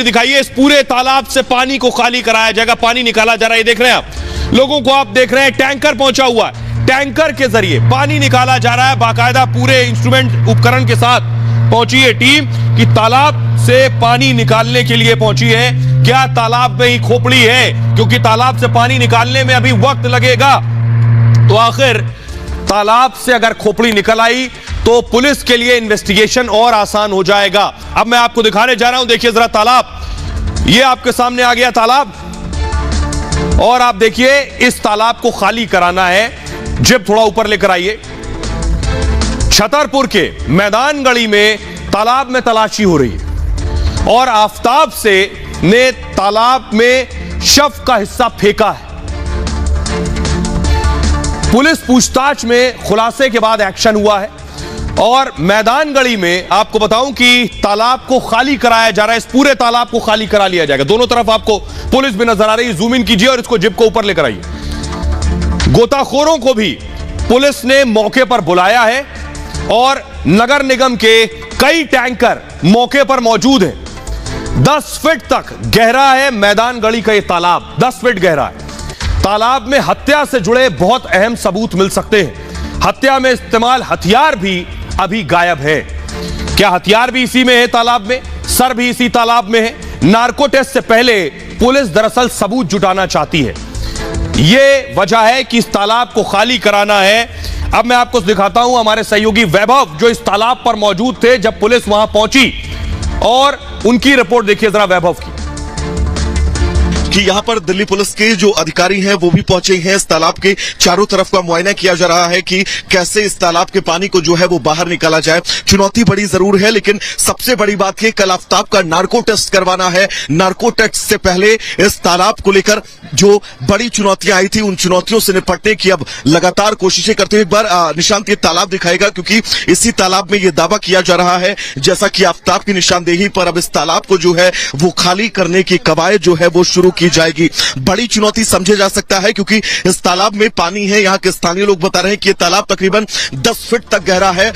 तस्वीर दिखाइए, इस पूरे तालाब से पानी को खाली कराया जाएगा, पानी निकाला जा रहा है। ये देख रहे हैं आप, लोगों को आप देख रहे हैं, टैंकर पहुंचा हुआ है, टैंकर के जरिए पानी निकाला जा रहा है। बाकायदा पूरे इंस्ट्रूमेंट उपकरण के साथ पहुंची है टीम कि तालाब से पानी निकालने के लिए पहुंची है। क्या तालाब में ही खोपड़ी है? क्योंकि तालाब से पानी निकालने में अभी वक्त लगेगा। तो आखिर तालाब से अगर खोपड़ी निकल आई तो पुलिस के लिए इन्वेस्टिगेशन और आसान हो जाएगा। अब मैं आपको दिखाने जा रहा हूं, देखिए जरा तालाब, ये आपके सामने आ गया तालाब, और आप देखिए इस तालाब को खाली कराना है। जिप थोड़ा ऊपर लेकर आइए। छतरपुर के मैदान गली में तालाब में तलाशी हो रही है और आफताब से ने तालाब में शव का हिस्सा फेंका है। पुलिस पूछताछ में खुलासे के बाद एक्शन हुआ है और मैदान गली में आपको बताऊं कि तालाब को खाली कराया जा रहा है। इस पूरे तालाब को खाली करा लिया जाएगा। दोनों तरफ आपको पुलिस भी नजर आ रही है। जूम इन कीजिए और इसको जिप को ऊपर लेकर आइए। गोताखोरों को भी पुलिस ने मौके पर बुलाया है और नगर निगम के कई टैंकर मौके पर मौजूद हैं। 10 फीट तक गहरा है मैदान गली का यह तालाब, 10 फीट गहरा है। तालाब में हत्या से जुड़े बहुत अहम सबूत मिल सकते हैं। हत्या में इस्तेमाल हथियार भी अभी गायब है। क्या हथियार भी इसी में है तालाब में? सर भी इसी तालाब में है। नार्को टेस्ट से पहले पुलिस दरअसल सबूत जुटाना चाहती है। यह वजह है कि इस तालाब को खाली कराना है। अब मैं आपको दिखाता हूं हमारे सहयोगी वैभव जो इस तालाब पर मौजूद थे जब पुलिस वहां पहुंची, और उनकी रिपोर्ट देखिए जरा वैभव की। कि यहाँ पर दिल्ली पुलिस के जो अधिकारी हैं वो भी पहुंचे हैं। इस तालाब के चारों तरफ का मुआयना किया जा रहा है कि कैसे इस तालाब के पानी को जो है वो बाहर निकाला जाए। चुनौती बड़ी जरूर है, लेकिन सबसे बड़ी बात है कल आफताब का नार्को टेस्ट करवाना है। नार्को टेस्ट से पहले इस तालाब को लेकर जो बड़ी चुनौतियां आई थी उन चुनौतियों से निपटने की अब लगातार कोशिशें करते हुए एक बार निशांत ये तालाब दिखाएगा, क्योंकि इसी तालाब में ये दावा किया जा रहा है जैसा कि आफताब की निशानदेही पर अब इस तालाब को जो है वो खाली करने की कवायद जो है वो शुरू की जाएगी। बड़ी चुनौती समझे जा सकता है क्योंकि इस तालाब में पानी है। यहाँ के स्थानीय लोग बता रहे हैं कि यह तालाब तकरीबन 10 फीट तक गहरा है।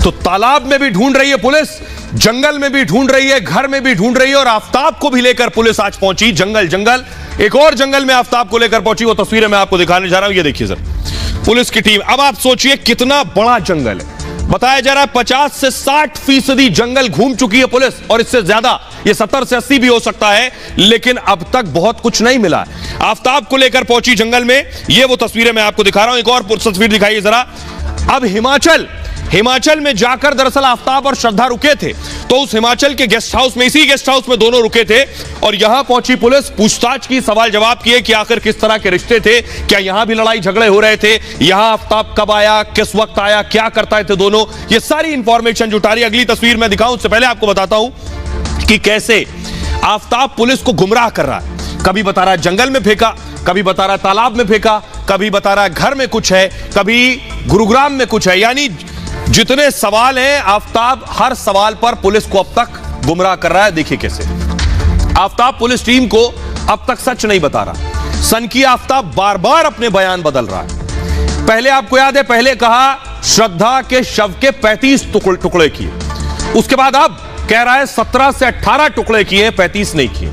तो तालाब में भी ढूंढ रही है पुलिस, जंगल में भी ढूंढ रही है, घर में भी ढूंढ रही है, और आफताब को भी लेकर पुलिस आज पहुंची। जंगल एक और जंगल में आफताब को लेकर पहुंची। वो तस्वीरें मैं आपको दिखाने जा रहा हूं, ये देखिए सर, पुलिस की टीम। अब आप सोचिए कितना बड़ा जंगल है। बताया जा रहा है 50 से 60% जंगल घूम चुकी है पुलिस, और इससे ज्यादा, ये 70 से 80 भी हो सकता है, लेकिन अब तक बहुत कुछ नहीं मिला। आफताब को लेकर पहुंची जंगल में। ये वो तस्वीरें मैं आपको दिखा रहा हूं। एक और तस्वीर दिखाइए जरा। अब हिमाचल में जाकर दरअसल आफताब और श्रद्धा रुके थे, तो उस हिमाचल के गेस्ट हाउस में, इसी गेस्ट हाउस में दोनों रुके थे, और यहां पहुंची पुलिस। पूछताछ की, सवाल जवाब किए कि आखिर किस तरह के रिश्ते थे, क्या यहां भी लड़ाई झगड़े हो रहे थे, यहां आफताब कब आया, किस वक्त आया, क्या करता थे दोनों, ये सारी इंफॉर्मेशन जुटा रही। अगली तस्वीर मैं दिखाऊं उससे पहले आपको बताता हूं कि कैसे आफताब पुलिस को गुमराह कर रहा है। कभी बता रहा है जंगल में फेंका, कभी बता रहा है तालाब में फेंका, कभी बता रहा है घर में कुछ है, कभी गुरुग्राम में कुछ है। यानी जितने सवाल हैं, आफताब हर सवाल पर पुलिस को अब तक गुमराह कर रहा है। देखिए कैसे आफताब पुलिस टीम को अब तक सच नहीं बता रहा। सनकी आफताब बार बार अपने बयान बदल रहा है। पहले आपको याद है, पहले कहा श्रद्धा के शव के 35 टुकड़े किए, उसके बाद अब कह रहा है 17 से 18 टुकड़े किए, 35 नहीं किए।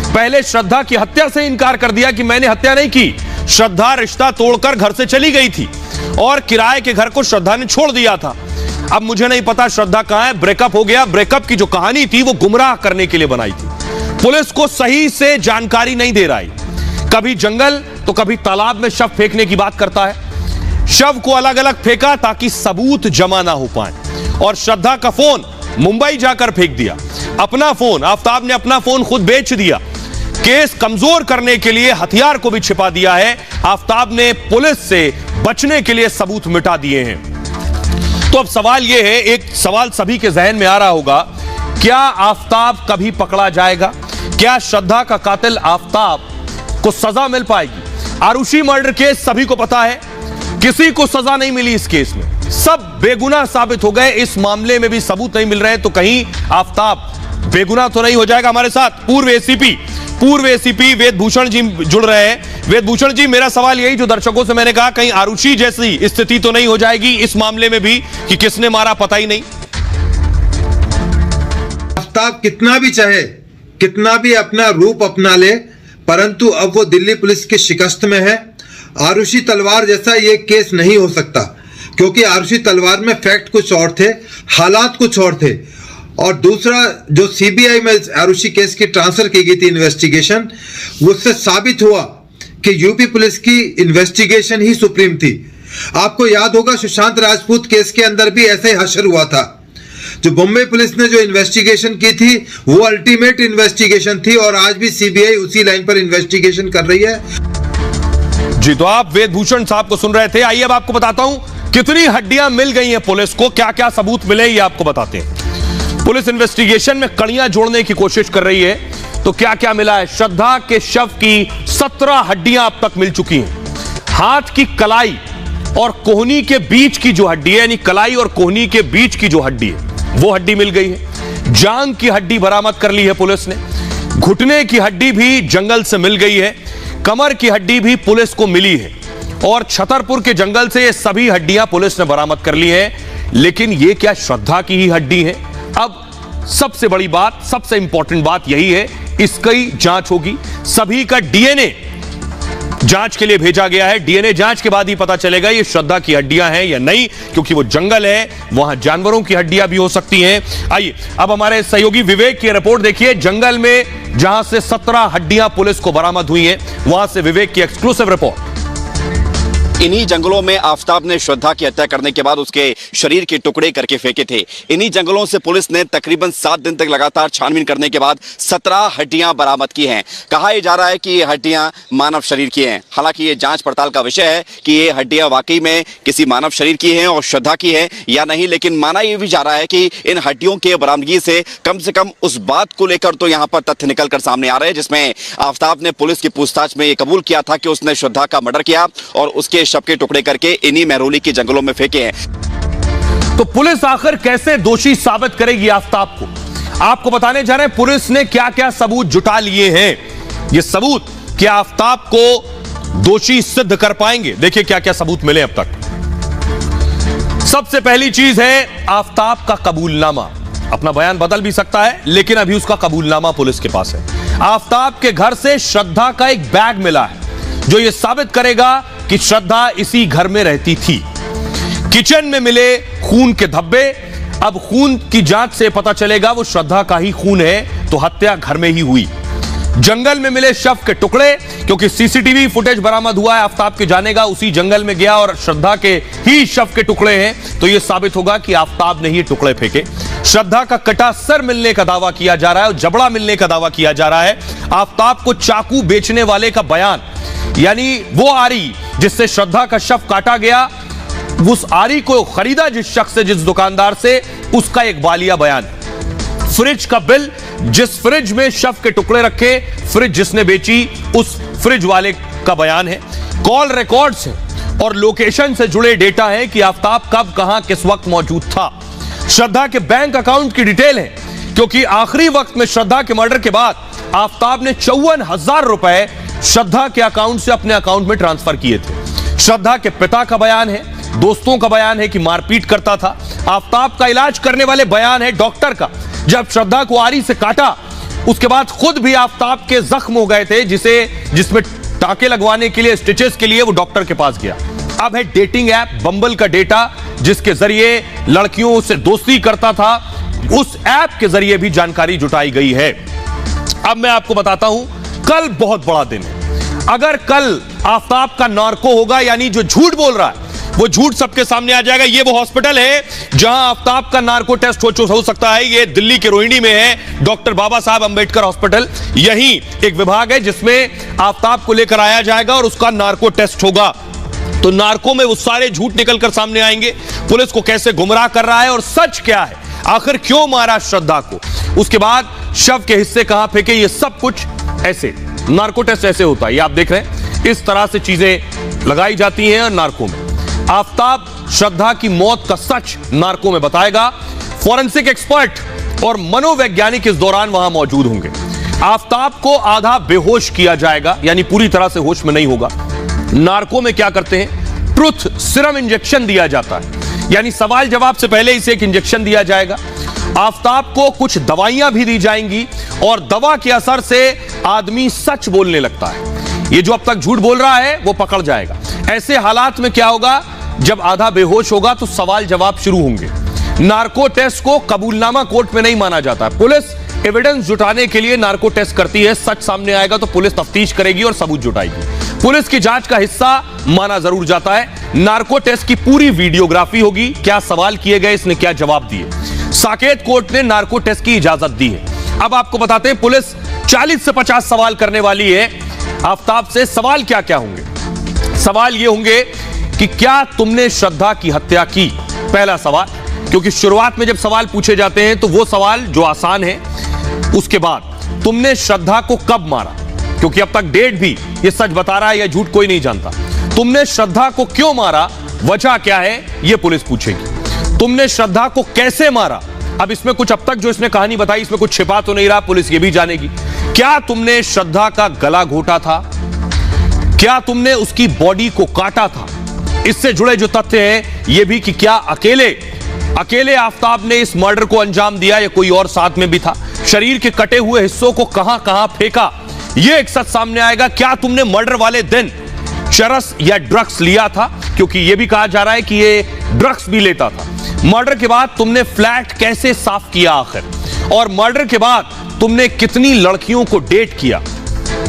पहले श्रद्धा की हत्या से इनकार कर दिया कि मैंने हत्या नहीं की, श्रद्धा रिश्ता तोड़कर घर से चली गई थी और किराए के घर को श्रद्धा ने छोड़ दिया था। अब मुझे नहीं पता श्रद्धा कहां है, ब्रेकअप हो गया। ब्रेकअप की जो कहानी थी वो गुमराह करने के लिए बनाई थी। पुलिस को सही से जानकारी नहीं दे रहा है। कभी जंगल तो कभी तालाब में शव फेंकने की बात करता है। शव को अलग अलग फेंका ताकि सबूत जमा ना हो पाए, और श्रद्धा का फोन मुंबई जाकर फेंक दिया। अपना फोन, आफताब ने अपना फोन खुद बेच दिया। केस कमजोर करने के लिए हथियार को भी छिपा दिया है। आफताब ने पुलिस से बचने के लिए सबूत मिटा दिए हैं। तो अब सवाल यह है, एक सवाल सभी के जहन में आ रहा होगा, क्या आफताब कभी पकड़ा जाएगा? क्या श्रद्धा का कातिल आफताब को सजा मिल पाएगी? आरुषि मर्डर केस सभी को पता है, किसी को सजा नहीं मिली इस केस में, सब बेगुनाह साबित हो गए। इस मामले में भी सबूत नहीं मिल रहे, तो कहीं आफताब बेगुनाह तो नहीं हो जाएगा? हमारे साथ पूर्व एसीपी वेदभूषण जी जुड़ रहे हैं। वेदभूषण जी, मेरा सवाल यही जो दर्शकों से मैंने कहा, कहीं आरुषि जैसी स्थिति तो नहीं हो जाएगी इस मामले में भी कि किसने मारा पता ही नहीं? आफ्ताब कितना भी चाहे, कितना भी अपना रूप अपना ले, परंतु अब वो दिल्ली पुलिस की शिकस्त में है। आरुषि तलवार जैसा ये केस नहीं हो सकता, क्योंकि आरुषि तलवार में फैक्ट कुछ और थे, हालात कुछ और थे। और दूसरा, जो सीबीआई में आरुषि केस की ट्रांसफर की गई थी इन्वेस्टिगेशन, उससे साबित हुआ कि यूपी पुलिस की इन्वेस्टिगेशन ही सुप्रीम थी। आपको याद होगा सुशांत राजपूत केस के अंदर भी ऐसे ही हशर हुआ था। जो बॉम्बे पुलिस ने जो इन्वेस्टिगेशन की थी वो अल्टीमेट इन्वेस्टिगेशन थी, और आज भी सीबीआई उसी लाइन पर इन्वेस्टिगेशन कर रही है। जी, तो आप वेदभूषण साहब को सुन रहे थे। आइए अब आपको बताता हूं कितनी हड्डियां मिल गई हैं पुलिस को, क्या क्या सबूत मिले ये आपको बताते हैं। पुलिस इन्वेस्टिगेशन में कड़ियां जोड़ने की कोशिश कर रही है, तो क्या क्या मिला है। श्रद्धा के शव की 17 हड्डियां अब तक मिल चुकी हैं। हाथ की कलाई और कोहनी के बीच की जो हड्डी है, यानी कलाई और कोहनी के बीच की जो हड्डी है, वो हड्डी मिल गई है। जांग की हड्डी बरामद कर ली है पुलिस ने। घुटने की हड्डी भी जंगल से मिल गई है। कमर की हड्डी भी पुलिस को मिली है, और छतरपुर के जंगल से ये सभी हड्डियां पुलिस ने बरामद कर ली हैं। लेकिन ये क्या श्रद्धा की ही हड्डी है? अब सबसे बड़ी बात, सबसे इंपॉर्टेंट बात यही है, इसकी जांच होगी। सभी का डीएनए जांच के लिए भेजा गया है। डीएनए जांच के बाद ही पता चलेगा ये श्रद्धा की हड्डियां हैं या नहीं, क्योंकि वो जंगल है, वहां जानवरों की हड्डियां भी हो सकती हैं। आइए अब हमारे सहयोगी विवेक की रिपोर्ट देखिए। जंगल में जहां से 17 हड्डियां पुलिस को बरामद हुई हैं, वहां से विवेक की एक्सक्लूसिव रिपोर्ट। इन्हीं जंगलों में आफ्ताब ने श्रद्धा की हत्या करने के बाद उसके शरीर के टुकड़े करके फेंके थे। इन्हीं जंगलों से पुलिस ने तकरीबन 7 दिन तक लगातार छानबीन करने के बाद 17 हड्डियां बरामद की हैं। कहा यह जा रहा है कि ये हड्डियां मानव शरीर की हैं। हालांकि ये जांच पड़ताल का विषय है कि ये हड्डियां वाकई में किसी मानव शरीर की हैं और श्रद्धा की है या नहीं, लेकिन माना यह भी जा रहा है कि इन हड्डियों के बरामदगी से कम उस बात को लेकर तो यहाँ पर तथ्य निकलकर सामने आ रहे हैं, जिसमें आफ्ताब ने पुलिस की पूछताछ में यह कबूल किया था कि उसने श्रद्धा का मर्डर किया और उसके शव के टुकड़े करके इन्हीं महरौली के जंगलों में फेंके हैं। तो पुलिस आखिर कैसे दोषी साबित करेगी आफ्ताब को, आपको बताने जा रहे हैं। पुलिस ने क्या क्या सबूत जुटा लिए हैं। ये सबूत क्या आफ्ताब को दोषी सिद्ध कर पाएंगे? देखिए क्या क्या सबूत मिले अब तक। सबसे पहली चीज है आफ्ताब का कबूलनामा। अपना बयान बदल भी सकता है, लेकिन अभी उसका कबूलनामा पुलिस के पास है। आफ्ताब के घर से श्रद्धा का एक बैग मिला है, जो यह साबित करेगा कि श्रद्धा इसी घर में रहती थी। किचन में मिले खून के धब्बे। अब खून की जांच से पता चलेगा वो श्रद्धा का ही खून है, तो हत्या घर में ही हुई। जंगल में मिले शव के टुकड़े, क्योंकि सीसीटीवी फुटेज बरामद हुआ है आफ्ताब के जाने का, उसी जंगल में गया और श्रद्धा के ही शव के टुकड़े हैं, तो यह साबित होगा कि आफ्ताब ने ही टुकड़े फेंके। श्रद्धा का कटा सर मिलने का दावा किया जा रहा है और जबड़ा मिलने का दावा किया जा रहा है। आफ्ताब को चाकू बेचने वाले का बयान, यानी वो आरी जिससे श्रद्धा का शव काटा गया, उस आरी को खरीदा जिस शख्स से, जिस दुकानदार से, उसका एक वालिया बयान। फ्रिज का बिल, जिस फ्रिज में शव के टुकड़े रखे, फ्रिज जिसने बेची, उस फ्रिज वाले का बयान है। कॉल रिकॉर्ड्स हैं और लोकेशन से जुड़े डेटा है कि आफ्ताब कब कहां किस वक्त मौजूद था। श्रद्धा के बैंक अकाउंट की डिटेल है, क्योंकि आखिरी वक्त में श्रद्धा के मर्डर के बाद आफ्ताब ने 54,000 रुपए श्रद्धा के अकाउंट से अपने अकाउंट में ट्रांसफर किए थे। श्रद्धा के पिता का बयान है, दोस्तों का बयान है कि मारपीट करता था। आफ्ताब का इलाज करने वाले बयान है डॉक्टर का, जब श्रद्धा को आरी से काटा उसके बाद खुद भी आफ्ताब के जख्म हो गए थे, जिसमें टाके लगवाने के लिए, स्टिचेस के लिए वो डॉक्टर के पास गया। अब है डेटिंग ऐप बंबल का डेटा, जिसके जरिए लड़कियों से दोस्ती करता था, उस ऐप के जरिए भी जानकारी जुटाई गई है। अब मैं आपको बताता हूं, कल बहुत बड़ा दिन है। अगर कल आफ्ताब का नार्को होगा, यानी जो झूठ बोल रहा है वो झूठ सबके सामने आ जाएगा। ये वो हॉस्पिटल है जहां आफ्ताब का नार्को टेस्ट हो सकता है। ये दिल्ली के रोहिणी में है, डॉक्टर बाबा साहब अंबेडकर हॉस्पिटल। यही एक विभाग है जिसमें आफ्ताब को लेकर आया जाएगा और उसका नार्को टेस्ट होगा। तो नार्को में वो सारे झूठ निकलकर सामने आएंगे, पुलिस को कैसे गुमराह कर रहा है और सच क्या है, आखिर क्यों मारा श्रद्धा को, उसके बाद शव के हिस्से कहां फेंके, ये सब कुछ ऐसे नार्को टेस्ट ऐसे होता है। ये आप देख रहे हैं, इस तरह से चीजें लगाई जाती हैं नार्को में। आफ्ताब श्रद्धा की मौत का सच नार्को में बताएगा। फॉरेंसिक एक्सपर्ट और मनोवैज्ञानिक इस दौरान वहां मौजूद होंगे। आफ्ताब को आधा बेहोश किया जाएगा, यानी पूरी तरह से होश में नहीं होगा। नार्को में क्या करते हैं, ट्रुथ सीरम इंजेक्शन दिया जाता है, यानी सवाल जवाब से पहले इसे एक इंजेक्शन दिया जाएगा आफताब को कुछ दवाइयां भी दी जाएंगी और दवा के असर से आदमी सच बोलने लगता है। ये जो अब तक झूठ बोल रहा है वो पकड़ जाएगा। ऐसे हालात में क्या होगा, जब आधा बेहोश होगा तो सवाल जवाब शुरू होंगे। नार्को टेस्ट को कबूलनामा कोर्ट में नहीं माना जाता। पुलिस एविडेंस जुटाने के लिए नार्को टेस्ट करती है। सच सामने आएगा तो पुलिस तफ्तीश करेगी और सबूत जुटाएगी। पुलिस की जांच का हिस्सा माना जरूर जाता है। नार्को टेस्ट की पूरी वीडियोग्राफी होगी, क्या सवाल किए गए, इसने क्या जवाब दिए। साकेत कोर्ट ने नार्को टेस्ट की इजाजत दी है। अब आपको बताते हैं, पुलिस 40 से 50 सवाल करने वाली है आफताब से। सवाल क्या क्या होंगे? सवाल ये होंगे कि क्या तुमने श्रद्धा की हत्या की? पहला सवाल, क्योंकि शुरुआत में जब सवाल पूछे जाते हैं तो वो सवाल जो आसान है। उसके बाद तुमने श्रद्धा को कब मारा? क्योंकि अब तक डेट भी ये सच बता रहा है या झूठ कोई नहीं जानता। तुमने श्रद्धा को क्यों मारा, वजह क्या है, ये पुलिस पूछेगी। तुमने श्रद्धा को कैसे मारा? अब इसमें कुछ अब तक जो इसने कहानी बताई इसमें कुछ छिपा तो नहीं रहा, पुलिस ये भी जानेगी। क्या तुमने श्रद्धा का गला घोटा था? क्या तुमने उसकी बॉडी को काटा था? इससे जुड़े जो तथ्य हैं ये भी कि क्या अकेले आफताब ने इस मर्डर को अंजाम दिया या कोई और साथ में भी था? शरीर के कटे हुए हिस्सों को कहां कहां फेंका, यह एक सच सामने आएगा। क्या तुमने मर्डर वाले दिन चरस या ड्रग्स लिया था? क्योंकि यह भी कहा जा रहा है कि ये ड्रग्स भी लेता था। मर्डर के बाद तुमने फ्लैट कैसे साफ किया आखिर? और मर्डर के बाद तुमने कितनी लड़कियों को डेट किया?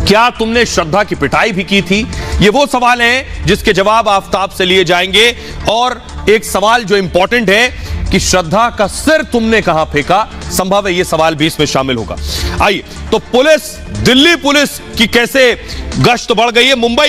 क्या तुमने श्रद्धा की पिटाई भी की थी? ये वो सवाल हैं जिसके जवाब आफताब से लिए जाएंगे। और एक सवाल जो इंपॉर्टेंट है कि श्रद्धा का सिर तुमने कहां फेंका, संभव है ये सवाल भी इसमें शामिल होगा। आइए तो दिल्ली पुलिस की कैसे गश्त बढ़ गई है। मुंबई